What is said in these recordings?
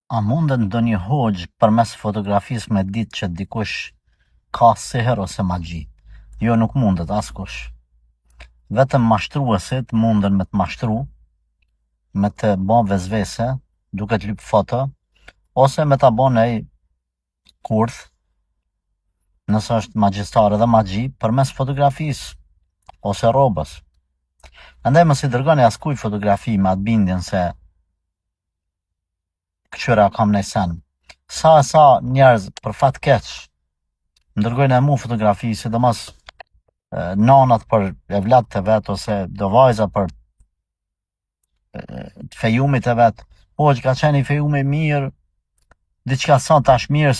A mundet ndonjë hoxh përmes fotografisë me ditë që dikush ka sihër ose magji? Jo, nuk mundet askush. Vetëm mashtruesit munden me të mashtru, me të bo vezvese, duke të lyp foto, ose me ta bo nej kurth, nëse është magjistar edhe magji, përmes fotografisë ose robës. Andaj mos i dërgoni askuj fotografi me atë bindjen se këqyra kam nej sen. Sa njerëz për fat keq më dërgojnë e mu fotografi, sidomos nanat për evlatët e vet ose do vajza për të fejumit e vet. Po që ka qenë i fejumi mirë, diçka sa tash mirë,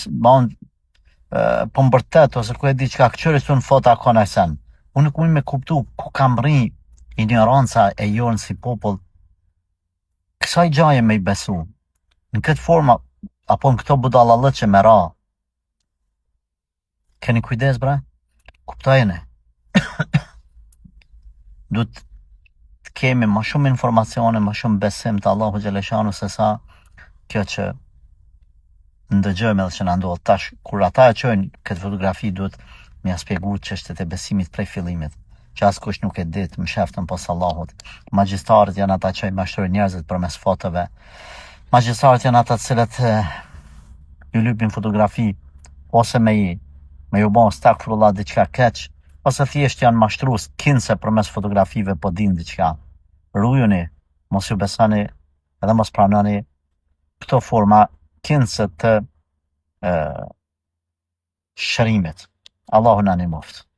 po mbërtet ose ku e di çka këqyri në foto ka nej sen. Unë nuk mund me kuptu ku kam rri ignoranca e jonë si popull. Kësaj gjaje me i besu. Në këtë forma, apo në këto budallallët që me ra. Keni kujdes, bre? Kuptojeni. Duhet të kemi më shumë informacione, më shumë besim të Allahu Gjeleshanu se sa kjo që ndëgjojmë edhe që na ndodh tash. Kur ata e çojnë këtë fotografi, duhet m'ia spjegu çështjet e besimit prej fillimit, që askush nuk e dit, më sheftën pos Allahut. Magjistarët janë ata që i mashtrojnë njerëzit përmes fotove. Magjistarët janë ata të cilët ju lypin fotografi ose me ju bon stakfirullah diçka keq, ose thjesht janë mashtrues kinse përmes fotografive po din diçka. Rujuni, mos ju besoni edhe mos pranoni këto forma kinse të shërimit. Allahu na ndihmoft.